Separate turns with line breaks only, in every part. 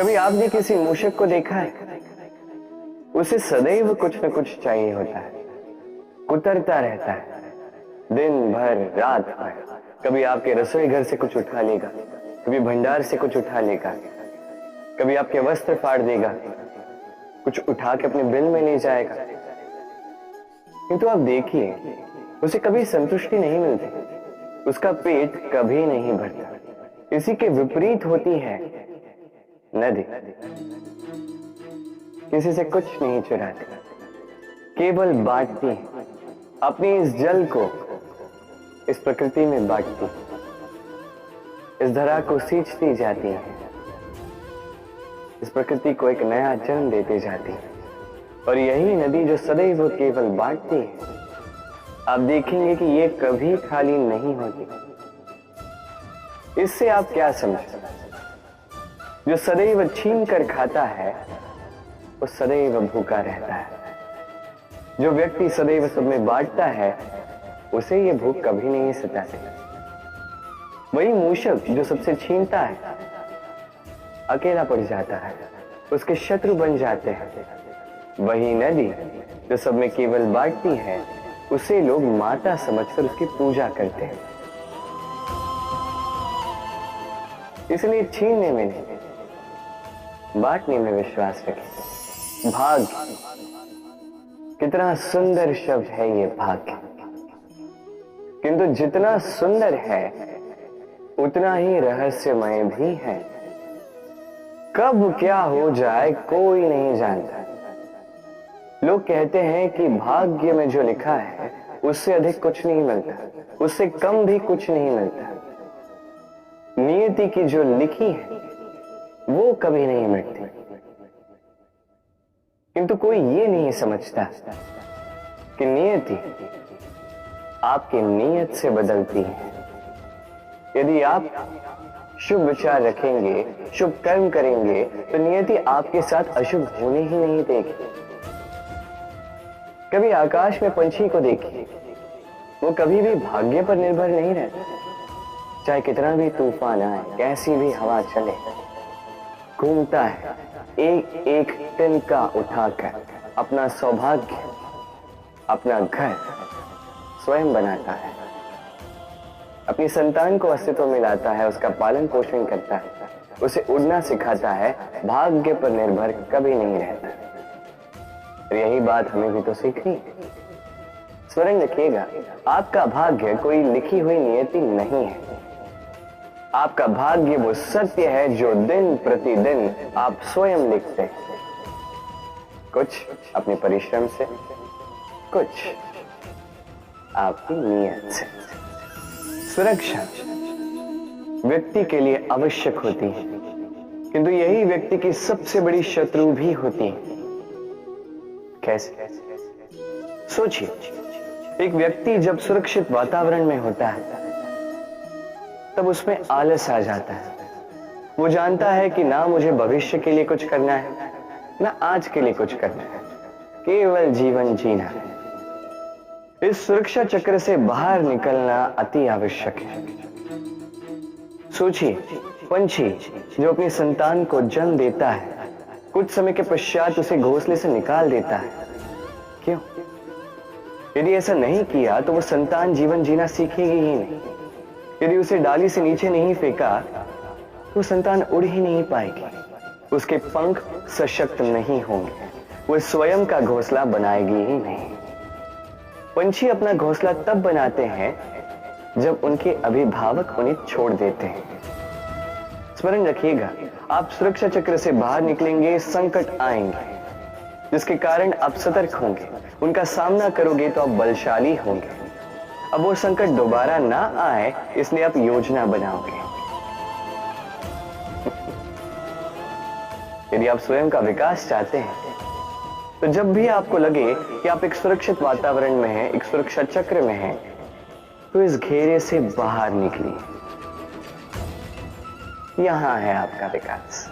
कभी आपने किसी मूषक को देखा है? उसे सदैव कुछ न कुछ चाहिए होता है, कुतरता रहता है दिन भर रात भर। कभी आपके रसोई घर से कुछ उठा लेगा, कभी भंडार से कुछ उठा लेगा, कभी आपके वस्त्र फाड़ देगा, कुछ उठा के अपने बिल में ले जाएगा। किंतु आप देखिए, उसे कभी संतुष्टि नहीं मिलती, उसका पेट कभी नहीं भरता। इसी के विपरीत होती है नदी। किसी से कुछ नहीं चुराती, केवल बांटती है। अपनी इस जल को इस प्रकृति में बांटती, इस धरा को सींचती जाती है, इस प्रकृति को एक नया जन्म देती जाती है। और यही नदी जो सदैव केवल बांटती है, आप देखेंगे कि ये कभी खाली नहीं होती। इससे आप क्या समझते? जो सदैव छीन कर खाता है वो सदैव भूखा रहता है। जो व्यक्ति सदैव सब में बांटता है उसे ये भूख कभी नहीं सताती। वही मूषक जो सबसे छीनता है अकेला पड़ जाता है, उसके शत्रु बन जाते हैं। वही नदी जो सब में केवल बांटती है, उसे लोग माता समझकर उसकी पूजा करते हैं। इसलिए छीनने में नहीं, बांटने में विश्वास रखें। भाग्य, कितना सुंदर शब्द है ये भाग्य। किंतु जितना सुंदर है उतना ही रहस्यमय भी है। कब क्या हो जाए कोई नहीं जानता। लोग कहते हैं कि भाग्य में जो लिखा है उससे अधिक कुछ नहीं मिलता, उससे कम भी कुछ नहीं मिलता। नियति की जो लिखी है वो कभी नहीं मिटती। किंतु कोई ये नहीं समझता कि नियति आपकी नीयत से बदलती है। यदि आप शुभ विचार रखेंगे, शुभ कर्म करेंगे, तो नियति आपके साथ अशुभ होने ही नहीं देगी। कभी आकाश में पंछी को देखिए, वो कभी भी भाग्य पर निर्भर नहीं रहता। चाहे कितना भी तूफान आए, कैसी भी हवा चले, घूमता है एक एक तिनका उठाकर अपना सौभाग्य, अपना घर स्वयं बनाता है। अपनी संतान को अस्तित्व में लाता है, उसका पालन पोषण करता है, उसे उड़ना सिखाता है। भाग्य पर निर्भर कभी नहीं रहता। और यही बात हमें भी तो सीखनी है। स्मरण रखिएगा, आपका भाग्य कोई लिखी हुई नियति नहीं है। आपका भाग्य वो सत्य है जो दिन प्रतिदिन आप स्वयं लिखते हैं। कुछ अपने परिश्रम से, कुछ आपकी नियत से। सुरक्षा व्यक्ति के लिए आवश्यक होती है, किंतु यही व्यक्ति की सबसे बड़ी शत्रु भी होती है। कैसे? सोचिए, एक व्यक्ति जब सुरक्षित वातावरण में होता है तब उसमें आलस आ जाता है। वो जानता है कि ना मुझे भविष्य के लिए कुछ करना है, ना आज के लिए कुछ करना है, केवल जीवन जीना है। इस सुरक्षा चक्र से बाहर निकलना अति आवश्यक है। सोचिए, पंछी जो अपनी संतान को जन्म देता है, कुछ समय के पश्चात उसे घोंसले से निकाल देता है। क्यों? यदि ऐसा नहीं किया तो वो संतान जीवन जीना सीखेगी ही नहीं। यदि उसे डाली से नीचे नहीं फेंका तो संतान उड़ ही नहीं पाएगी, उसके पंख सशक्त नहीं होंगे, वो स्वयं का घोंसला बनाएगी ही नहीं। पंछी अपना घोंसला तब बनाते हैं जब उनके अभिभावक उन्हें छोड़ देते हैं। स्मरण रखिएगा, आप सुरक्षा चक्र से बाहर निकलेंगे, संकट आएंगे जिसके कारण आप सतर्क होंगे, उनका सामना करोगे तो आप बलशाली होंगे। अब वो संकट दोबारा ना आए इसलिए आप योजना बनाओगे। यदि आप स्वयं का विकास चाहते हैं तो जब भी आपको लगे कि आप एक सुरक्षित वातावरण में हैं, एक सुरक्षा चक्र में हैं, तो इस घेरे से बाहर निकलिए। यहां है आपका विकास।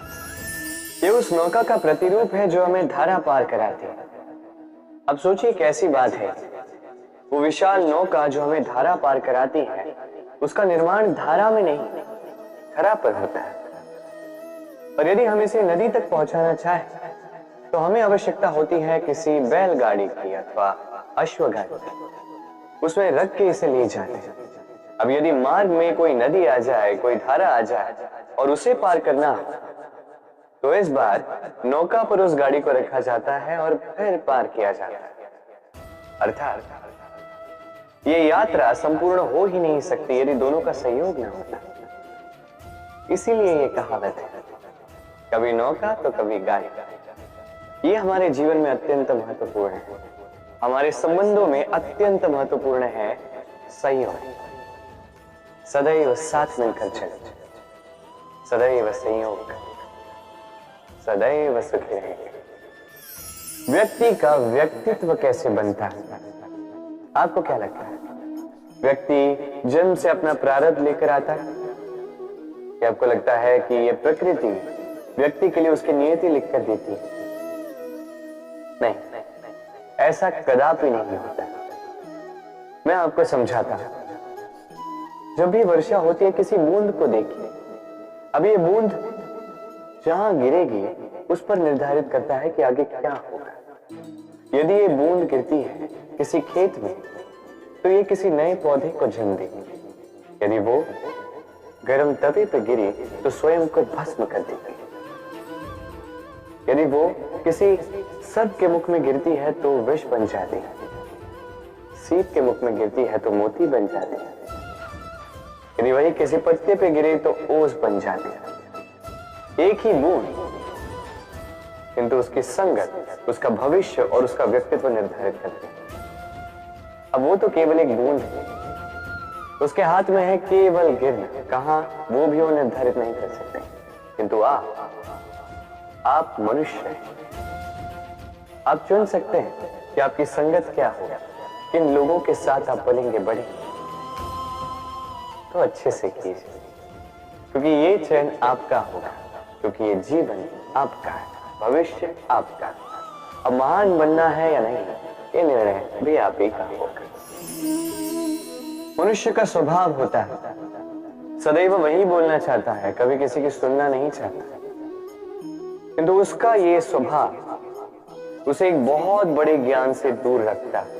ये उस नौका का प्रतिरूप है जो हमें धारा पार कराती है। अब सोचिए कैसी बात है, वो विशाल नौका जो हमें धारा पार कराती है, उसका निर्माण धारा में नहीं, धरा पर होता है। और यदि हम इसे नदी तक पहुंचाना चाहें तो हमें आवश्यकता होती है किसी बैलगाड़ी की अथवा अश्वगाड़ी की। उसमें रख के इसे ले जाते हैं। अब यदि मार्ग में कोई नदी आ जाए, कोई धारा आ जाए और उसे पार करना हो तो इस बार नौका पर उस गाड़ी को रखा जाता है और फिर पार किया जाता है। अर्थात ये यात्रा संपूर्ण हो ही नहीं सकती यदि दोनों का सहयोग न होता। इसीलिए ये कहावत है, कभी नौका तो कभी गाड़ी। ये हमारे जीवन में अत्यंत महत्वपूर्ण है। हमारे संबंधों में अत्यंत महत्वपूर्ण है सहयोग। सदैव साथ मिलकर चले, सदैव संयोग, सदैव सुखी रहेंगे। व्यक्ति का व्यक्तित्व कैसे बनता है, आपको क्या लगता है? व्यक्ति जन्म से अपना प्रारब्ध लेकर आता है या आपको लगता है कि यह प्रकृति व्यक्ति के लिए उसकी नियति लिखकर देती है? नहीं, ऐसा कदापि नहीं होता। मैं आपको समझाता हूं। जब भी वर्षा होती है, किसी बूंद को देखिए। अब ये बूंद जहां गिरेगी उस पर निर्धारित करता है कि आगे क्या होगा। यदि ये बूंद गिरती है किसी खेत में तो ये किसी नए पौधे को जन्म देगी। यदि वो गर्म तवे पर गिरी तो स्वयं को भस्म कर देगी। यदि वो किसी सर्प के मुख में गिरती है तो विष बन जाती है। सीप के मुख में गिरती है तो मोती बन जाती है। यदि वही किसी पत्ते पे गिरे तो ओस बन जाती है। एक ही बूंद, किंतु उसकी संगत उसका भविष्य और उसका व्यक्तित्व निर्धारित करती है। अब वो तो केवल एक बूंद है, उसके हाथ में है केवल गिरना। कहां वो भी वो निर्धारित नहीं कर सकते। किंतु आप मनुष्य हैं। आप चुन सकते हैं कि आपकी संगत क्या होगा, किन लोगों के साथ आप पलेंगे बढ़ेंगे। तो अच्छे से कीजिए, क्योंकि ये चयन आपका होगा, क्योंकि ये जीवन आपका है, भविष्य आपका है। अब महान बनना है या नहीं, ये निर्णय भी आप ही का होगा। मनुष्य का स्वभाव होता है सदैव वही बोलना चाहता है, कभी किसी की सुनना नहीं चाहता। किंतु उसका ये स्वभाव उसे एक बहुत बड़े ज्ञान से दूर रखता है,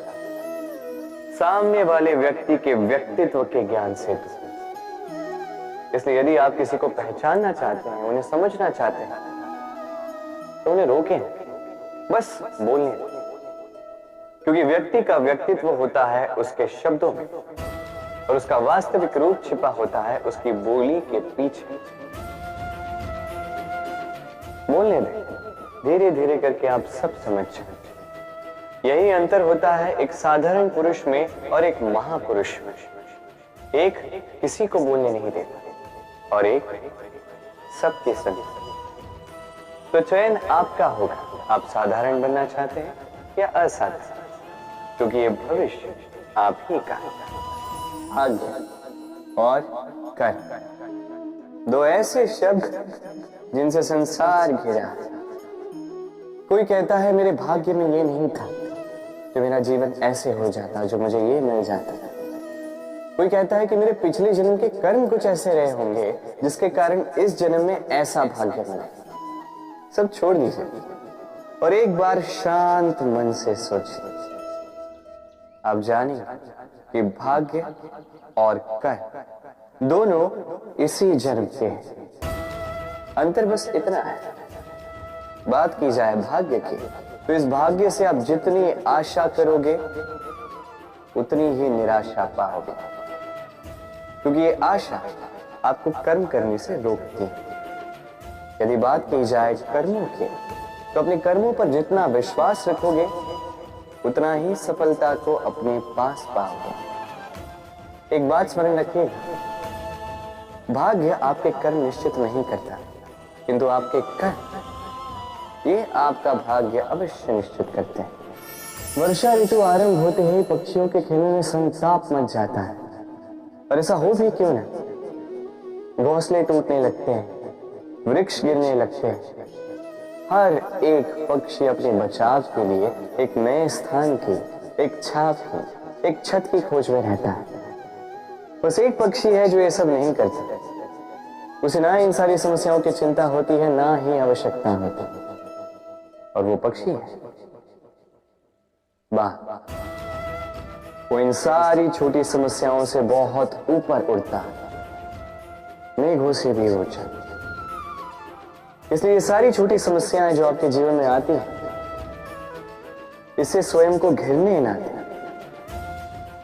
सामने वाले व्यक्ति के व्यक्तित्व के ज्ञान से दूर। इसलिए यदि आप किसी को पहचानना चाहते हैं, उन्हें समझना चाहते हैं, तो उन्हें रोकें, बस बोलने दो। क्योंकि व्यक्ति का व्यक्तित्व होता है उसके शब्दों में और उसका वास्तविक रूप छिपा होता है उसकी बोली के पीछे। बोलने दें, धीरे धीरे करके आप सब समझ जाएंगे। यही अंतर होता है एक साधारण पुरुष में और एक महापुरुष में। एक किसी को बोलने नहीं देता और एक सबके संग। तो चयन आपका होगा, आप साधारण बनना चाहते हैं या असाधारण, क्योंकि ये भविष्य आप ही का है। भाग्य और कर्म, दो ऐसे शब्द जिनसे संसार घिरा है। कोई कहता है मेरे भाग्य में ये नहीं था कि मेरा जीवन ऐसे हो जाता, जो मुझे ये मिल जाता। कोई कहता है कि मेरे पिछले जन्म के कर्म कुछ ऐसे रहे होंगे जिसके कारण इस जन्म में ऐसा भाग्य मिला। सब छोड़ दीजिए और एक बार शांत मन से सोचिए। आप जानिए कि भाग्य और कर्म दोनों इसी जन्म के हैं। अंतर बस इतना है। बात की जाए भाग्य की, तो इस भाग्य से आप जितनी आशा करोगे उतनी ही निराशा पाओगे, क्योंकि ये आशा आपको कर्म करने से रोकती है। यदि बात की जाए कर्मों की, तो अपने कर्मों पर जितना विश्वास रखोगे उतना ही सफलता को अपने पास पाओगे। एक बात स्मरण रखिए, भाग्य आपके कर्म निश्चित नहीं करता, किंतु आपके कर्म ये आपका भाग्य अवश्य निश्चित करते हैं। वर्षा ऋतु आरंभ होते ही पक्षियों के खेलों में संताप मच जाता है, और ऐसा हो भी क्यों ना। घोंसले टूटने लगते हैं, वृक्ष गिरने लगते हैं। हर एक पक्षी अपने बचाव के लिए एक नए स्थान की, एक छाप की, एक छत की खोज में रहता है। बस एक पक्षी है जो ये सब नहीं करता। उसे ना इन सारी समस्याओं की चिंता होती है, ना ही आवश्यकता होती। और वो पक्षी है, वाह, वो इन सारी छोटी समस्याओं से बहुत ऊपर उड़ता है, मेघों से भी ऊंचा। इसलिए ये सारी छोटी समस्याएं जो आपके जीवन में आती हैं, इससे स्वयं को घिरने ना दें,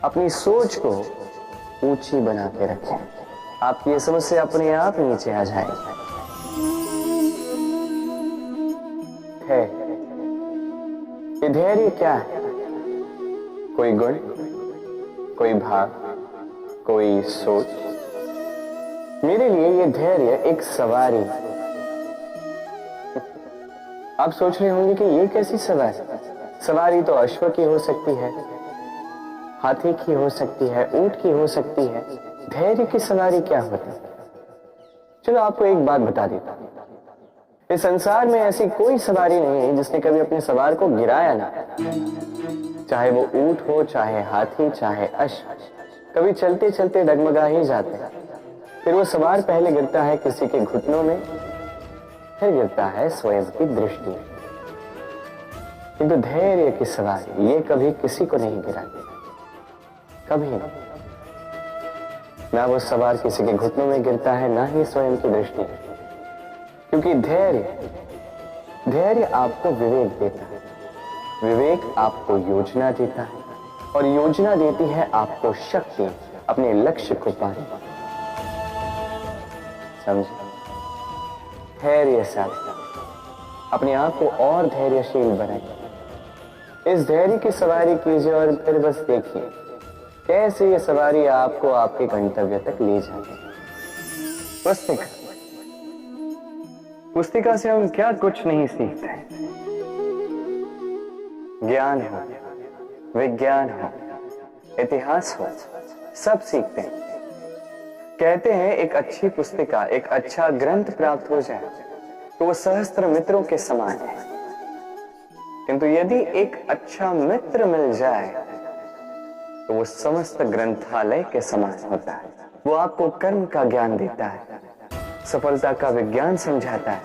अपनी सोच को ऊंची बना के रखें। आपकी ये समस्या अपने आप नीचे आ जाएगी। ये धैर्य क्या है? कोई गुण, कोई भाव, कोई सोच? मेरे लिए ये धैर्य एक सवारी। आप सोच रहे होंगे कि ये कैसी सवारी? सवारी तो अश्व की हो सकती है, हाथी की हो सकती है, ऊंट की हो सकती है। धैर्य की सवारी क्या होती है? चलो आपको एक बात बता देता हूं। इस संसार में ऐसी कोई सवारी नहीं है जिसने कभी अपने सवार को गिराया ना। चाहे वो ऊंट हो, चाहे हाथी, चाहे अश्व, कभी चलते चलते डगमगा ही जाते हैं। फिर वो सवार पहले गिरता है किसी के घुटनों में, फिर गिरता है स्वयं की दृष्टि में। किंतु धैर्य की सवारी ये कभी किसी को नहीं गिराती, कभी नहीं। ना वो सवार किसी के घुटनों में गिरता है, ना ही स्वयं की दृष्टि में। क्योंकि धैर्य आपको विवेक देता है, विवेक आपको योजना देता है, और योजना देती है आपको शक्ति अपने लक्ष्य को पाने। समझे? धैर्य साथ अपने आप को और धैर्यशील बनाइए। इस धैर्य की सवारी कीजिए और फिर बस देखिए कैसे ये सवारी आपको आपके गंतव्य तक ले जाती है। पुस्तिका से हम क्या कुछ नहीं सीखते। ज्ञान हो, विज्ञान हो, इतिहास हो, सब सीखते हैं। कहते हैं एक अच्छी पुस्तिका, एक अच्छा ग्रंथ प्राप्त हो जाए तो वो सहस्त्र मित्रों के समान है। किंतु यदि एक अच्छा मित्र मिल जाए तो वो समस्त ग्रंथालय के समान होता है। वो आपको कर्म का ज्ञान देता है, सफलता का विज्ञान समझाता है,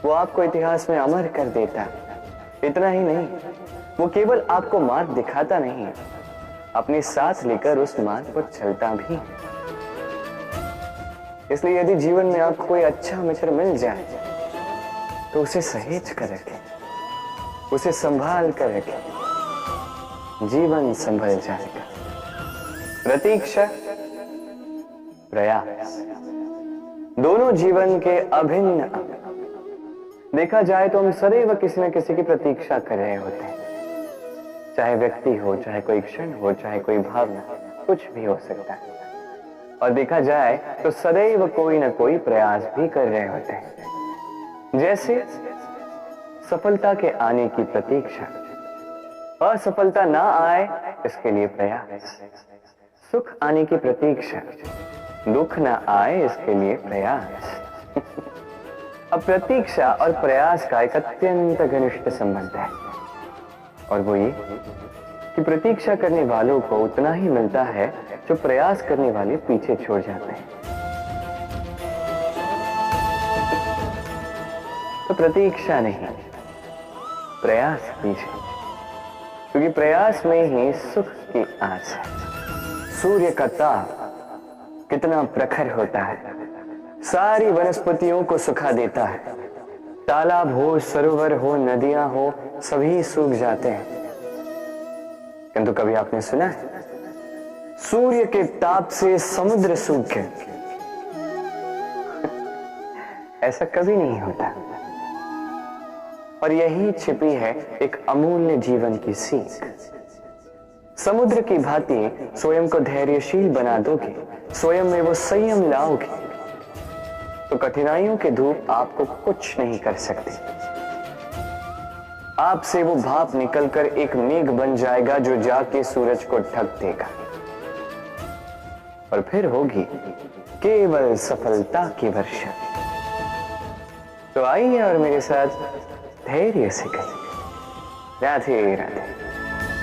वो आपको इतिहास में अमर कर देता है। इतना ही नहीं, वो केवल आपको मार्ग दिखाता नहीं है, अपने साथ लेकर उस मार्ग पर चलता भी है। इसलिए यदि जीवन में आपको कोई अच्छा मित्र मिल जाए तो उसे सहेज कर रखें, उसे संभाल कर रखें, जीवन संभल जाएगा। प्रतीक्षा, प्रयास, दोनों जीवन के अभिन्न अंग। देखा जाए तो हम सदैव किसी न किसी की प्रतीक्षा कर रहे होते हैं, चाहे व्यक्ति हो, चाहे कोई क्षण हो, चाहे कोई भावना, कुछ भी हो सकता है। और देखा जाए तो सदैव कोई न कोई प्रयास भी कर रहे होते हैं। जैसे सफलता के आने की प्रतीक्षा, असफलता ना आए इसके लिए प्रयास, सुख आने की प्रतीक्षा, दुख ना आए इसके लिए प्रयास। अब प्रतीक्षा और प्रयास का एक अत्यंत घनिष्ठ संबंध है, और वो ये कि प्रतीक्षा करने वालों को उतना ही मिलता है जो प्रयास करने वाले पीछे छोड़ जाते हैं। तो प्रतीक्षा नहीं, प्रयास कीजिए, क्योंकि प्रयास में ही सुख की आस है। सूर्य का ताप कितना प्रखर होता है, सारी वनस्पतियों को सुखा देता है। तालाब हो, सरोवर हो, नदियां हो, सभी सूख जाते हैं। किंतु कभी आपने सुना है सूर्य के ताप से समुद्र सूख गए? ऐसा कभी नहीं होता। और यही छिपी है एक अमूल्य जीवन की सीख। समुद्र की भांति स्वयं को धैर्यशील बना दोगे, स्वयं में वो संयम लाओगे, तो कठिनाइयों के धूप आपको कुछ नहीं कर सकती। आपसे वो भाप निकलकर एक मेघ बन जाएगा जो जाके सूरज को ढक देगा, और फिर होगी केवल सफलता की वर्षा। तो आइए और मेरे साथ धैर्य से कहिए, राधे राधे।